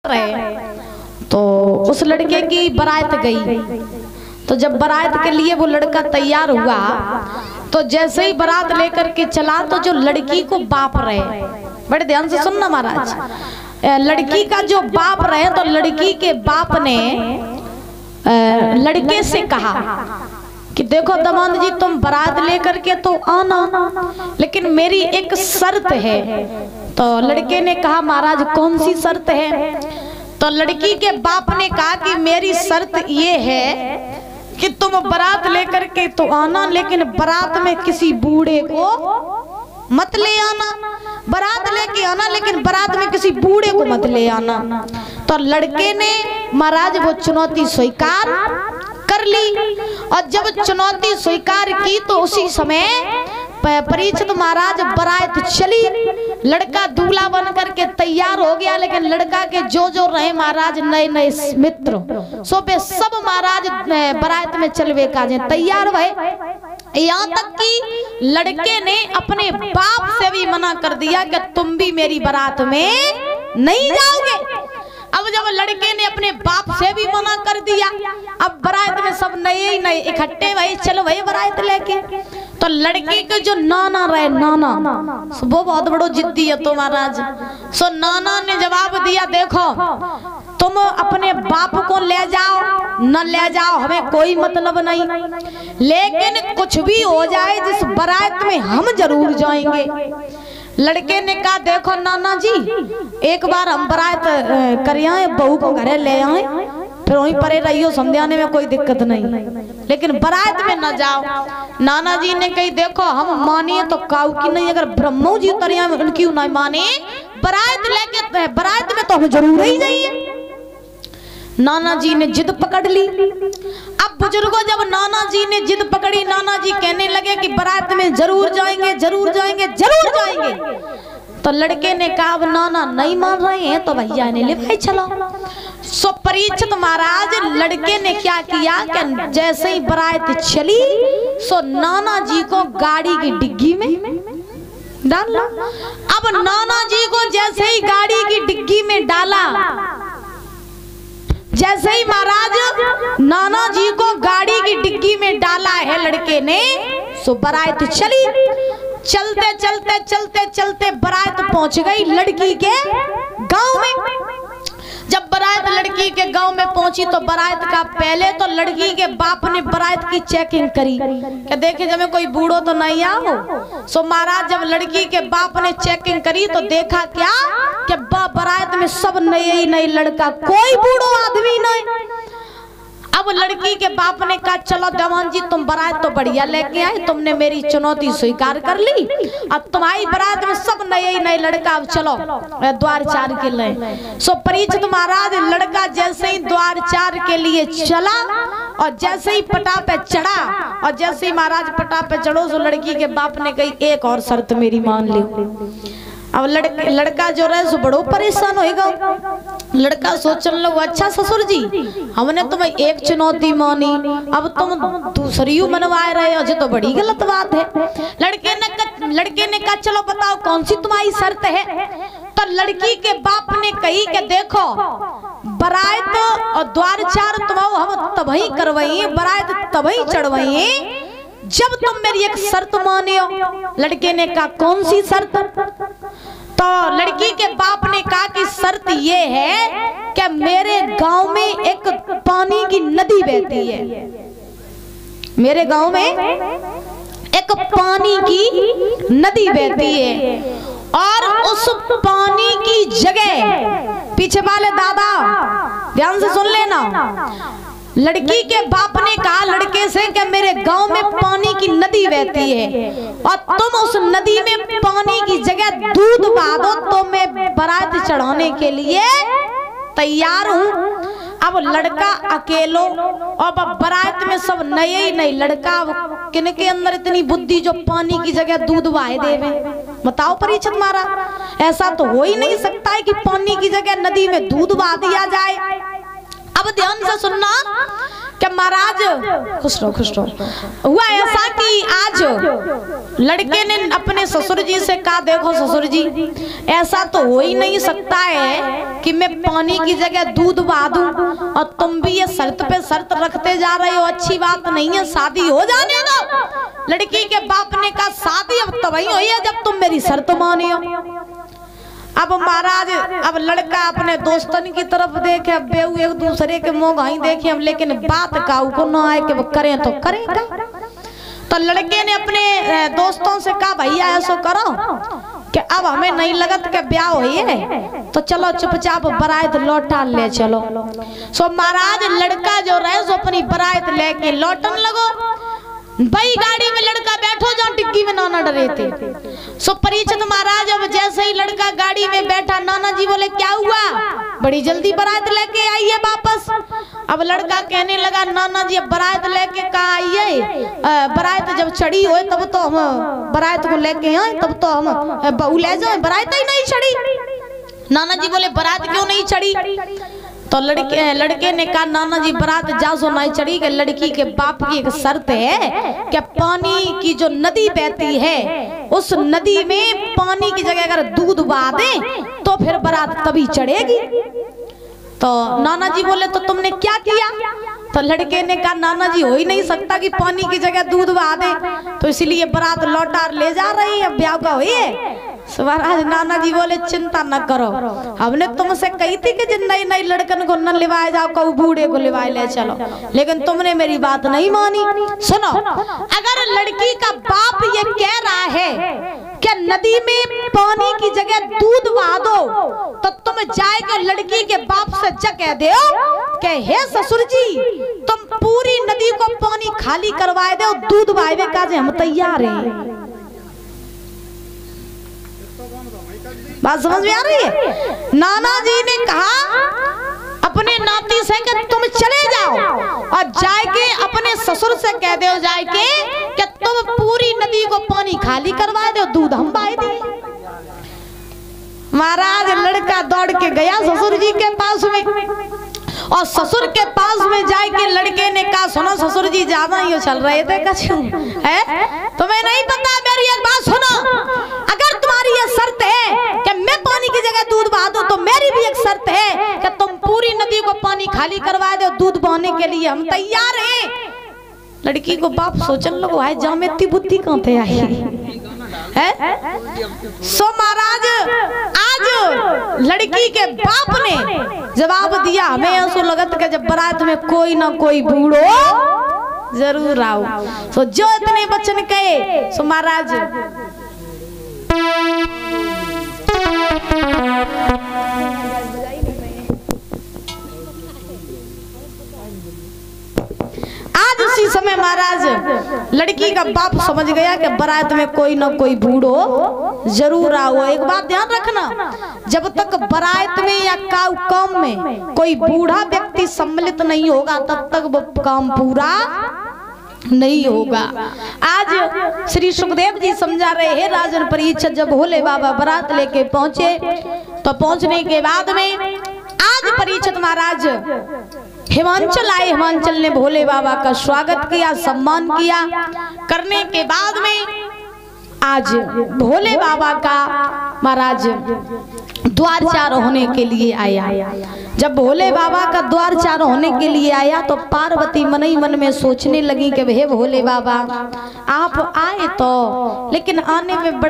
रहे तो उस लड़के की बारात गई। तो जब बारात के लिए वो लड़का तैयार हुआ तो जैसे ही बारात लेकर के चला तो जो लड़की को बाप रहे, बड़े ध्यान से सुनना महाराज, लड़की का जो बाप रहे तो लड़की के बाप ने लड़के से कहा कि देखो दमाद जी तुम बारात लेकर के तो आना, लेकिन मेरी एक शर्त है। तो लड़के ने कहा महाराज कौन सी शर्त है? तो लड़की के बाप ने कहा कि मेरी शर्त ये है कि तुम बारात लेकर के तो आना, लेकिन बारात में किसी बूढ़े को मत ले आना। बारात लेके आना लेकिन बारात में किसी बूढ़े को मत ले आना। तो लड़के ने महाराज वो चुनौती स्वीकार कर ली, और जब चुनौती स्वीकार की तो उसी समय परीक्षित महाराज बारात चली। लड़का दूल्हा बन करके तैयार हो गया, लेकिन लड़का के जो रहे महाराज नए नए मित्र सोपे सब महाराज बारात में चलवे का तैयार भये। यहाँ तक कि लड़के ने अपने बाप से भी मना कर दिया कि तुम भी मेरी बारात में नहीं जाओगे। अब जब लड़के ने अपने बाप से भी मना कर दिया, अब बारात में सब नए नए इकट्ठे भाई चलो भाई बारात लेके। तो लड़के के जो नाना रहे, नाना वो बहुत बड़ो जिद्दी है तो महाराज। सो नाना ने जवाब दिया देखो तुम अपने बाप को ले जाओ न ले जाओ हमें कोई मतलब नहीं, लेकिन कुछ भी हो जाए जिस बारात में हम जरूर जाएंगे। लड़के ने कहा देखो नाना जी एक बार हम बारात कर आए, बहू को घरे ले आए, फिर वहीं परे रहियो समझाने में कोई दिक्कत नहीं, लेकिन बारात में न जाओ। नाना जी ने कही देखो हम मानिए तो काऊ की नहीं, अगर ब्रह्मो जी उतरिया में उनकी नहीं माने बारात लेके बारात में तो हम जरूर ही जाइए। नाना जी ने जिद पकड़ ली। अब बुजुर्गों जब नाना जी ने जिद पकड़ी, नाना जी कहने लगे कि बारात में जरूर जाएंगे जरूर जाएंगे जरूर जाएंगे। तो लड़के ने कहा अब नाना नहीं मान रहे हैं तो भैया ने ले भाई चलो। सो परीक्षित महाराज लड़के ने क्या किया कि जैसे ही बारात चली सो नाना जी को गाड़ी की डिग्गी में डाला। अब नाना जी को जैसे ही गाड़ी की डिग्गी में डाला, जैसे ही महाराज नाना जी को गाड़ी की डिग्गी में डाला है लड़के ने, सो बारात चली। चलते चलते चलते चलते बारात पहुंच गई लड़की के गांव में। जब बारात लड़की के गांव में पहुंची तो बारात का पहले तो लड़की के बाप ने बारात की चेकिंग करी कि देखे जब कोई बूढ़ो तो नहीं आओ। सो महाराज जब लड़की के बाप ने चेकिंग करी तो देखा क्या कि बारात में सब नए ही नए लड़का, कोई बूढ़ो आदमी नहीं। अब लड़की के बाप ने कहा चलो जवान जी तुम बारात तो बढ़िया लेके आए, तुमने मेरी चुनौती स्वीकार कर ली, अब तुम्हारी बारात में सब नए ही नए लड़का, अब चलो द्वार चार के लिए। सो परीक्षित महाराज लड़का जैसे ही द्वार चार के लिए चला और जैसे ही पटा पे चढ़ा, और जैसे ही महाराज पटा पे चढ़ो तो लड़की के बाप ने कही एक और शर्त मेरी मान लो। अब लड़का जो रहे सो बड़ो परेशान होएगा। लड़का सोचने लगा अच्छा ससुर जी हमने तुम्हें एक चुनौती मानी, अब तुम दूसरी मनवा रहे हो, जो तो बड़ी गलत बात है। लड़के ने कहा चलो बताओ कौन सी तुम्हारी शर्त है? तो लड़की के बाप ने कही कि देखो बारात और द्वार चार तुम्हारा हम तभी करवाइए, बारात तभी चढ़वाइए जब तुम मेरी एक शर्त माने हो। लड़के ने कहा कौन सी शर्त? तो लड़की के बाप ने कहा कि शर्त ये है कि मेरे गांव में एक पानी की नदी बहती है, मेरे गांव में एक पानी की नदी बहती है, और उस पानी की जगह पीछे वाले दादा ध्यान से सुन लेना। लड़की के बाप ने कहा लड़के से कि मेरे गांव में पानी की नदी बहती है और तुम उस नदी में पानी की जगह दूध बहा दो तो मैं बारात चढ़ाने के लिए तैयार हूँ। अब लड़का अकेलो और बारात में सब नए ही नए लड़का, किनके अंदर इतनी बुद्धि जो पानी की जगह दूध बहाए देवे? बताओ परीक्षित महाराज, ऐसा तो हो ही नहीं सकता है कि पानी की जगह नदी में दूध बहा दिया जाए। अब ध्यान से सुनना, क्या महाराज खुश रहो। हुआ ऐसा कि आज लड़के ने अपने ससुर जी से कहा, देखो ससुर जी, ऐसा तो हो ही नहीं सकता है कि मैं पानी की जगह दूध बहा दूं और तुम भी ये शर्त पे शर्त रखते जा रहे हो, अच्छी बात नहीं है, शादी हो जाने दो। लड़की के बाप ने कहा, शादी अब तभी हुई है जब तुम मेरी शर्त माने हो। अब महाराज, अब लड़का अपने दोस्तन की तरफ देखे, अब बेऊ एक दूसरे के मुंह गाई देखे, अब लेकिन बात काऊ को ना आए कि वो करें तो करेगा। तो लड़के ने अपने दोस्तों से कहा, भैया ऐसा करो कि अब हमें नहीं लगत के ब्याह हुई है तो चलो चुपचाप बारात लौटा ले चलो। सो महाराज लड़का जो रहे सो अपनी बारात लेके लौटन लगो। भाई गाड़ी में लड़का बैठो जहाँ डिग्गी में नाना डरे थे। सो परीक्षित महाराज अब जैसे ही लड़का गाड़ी में बैठा, नाना जी बोले क्या हुआ, बड़ी जल्दी बारात लेके आई है वापस। अब लड़का कहने लगा, नाना जी अब बारात लेके कहाँ आई है, बारात जब चढ़ी हो तब तो हम बारात को लेके आए, तब तो हम बहू ले जाए, बारात ही नहीं चढ़ी। नाना जी बोले बारात क्यों नहीं चढ़ी? तो लड़के ने कहा, नाना जी बारात जासो नहीं चढ़ी कि लड़की के बाप की एक शर्त है कि पानी की जो नदी बहती है उस नदी में पानी की जगह अगर दूध बहा दे तो फिर बारात तभी चढ़ेगी। तो नाना जी बोले, तो तुमने क्या किया? तो लड़के ने कहा, नाना जी हो ही नहीं सकता कि पानी की जगह दूध बहा दे, तो इसलिए बारात लौटा ले जा रही है, ब्याह का हुई है। महाराज नाना जी बोले, चिंता न करो, हमने तुमसे कही थी कि जिन नई नई लड़कन को न लिवाए जाओ, कऊ बूढ़े को लिवाए ले चलो, लेकिन तुमने मेरी बात नहीं मानी। सुनो, अगर लड़की का बाप ये कह रहा है कि नदी में पानी की जगह दूध बहा दो, तो तुम जाएगा लड़की के बाप से कह दो कि हे ससुर जी, तुम पूरी नदी को पानी खाली करवाए दो, दूध बहावे का हम तैयार हैं। बात समझ में आ रही है? नाना जी ने कहा अपने नाती से कि तुम चले जाओ और जाके अपने ससुर से कह दो जाके कि तुम पूरी नदी को पानी खाली करवा दो, दूध हम बहा देंगे। महाराज लड़का दौड़ के गया ससुर जी के पास में और ससुर के पास में जाके लड़के ने कहा, सुनो ससुर जी, ज्यादा ही चल रहे थे कछु है, तुम्हें नहीं पता, मेरी एक बात सुनो, अगर तुम्हारी ये शर्त है कि मैं पानी की जगह दूध बहा दूं तो मेरी भी एक शर्त है कि तुम पूरी नदी को पानी खाली करवा दो, दूध बहाने के लिए हम तैयार हैं। लड़की को बाप सोचने लगो, है जहाँ में इतनी बुद्धि कहाँ थे आई है? सो महाराज आज लड़की के बाप ने जवाब दिया, हमें ऐसा लगत कि जब बारात में कोई ना कोई बूढ़ो जरूर आओ। सो जो इतने बच्चन कहे सो महाराज आज उसी समय महाराज लड़की का बाप समझ गया कि बारात में कोई ना कोई बूढ़ो जरूर आओ। एक बात ध्यान रखना, जब तक बारात में या काम में कोई बूढ़ा व्यक्ति सम्मिलित नहीं होगा तब तक वो काम पूरा नहीं होगा। आज श्री सुखदेव जी समझा रहे हैं, राजन परीक्षित जब भोले बाबा बारात लेके पहुंचे तो पहुंचने के बाद में आज परीक्षित महाराज हिमांचल आए। हिमांचल ने भोले बाबा का स्वागत किया, सम्मान किया। करने के बाद में आज भोले बाबा का महाराज द्वारचार होने के लिए आया। जब भोले बाबा का द्वारचार होने के लिए आया तो पार्वती मन ही मन में सोचने लगी कि हे भोले बाबा आप आए तो, लेकिन आने में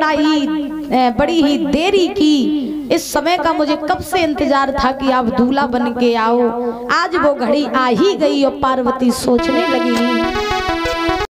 बड़ी ही देरी की। इस समय का मुझे कब से इंतजार था कि आप दूल्हा बन के आओ, आज वो घड़ी आ ही गई। और पार्वती सोचने लगी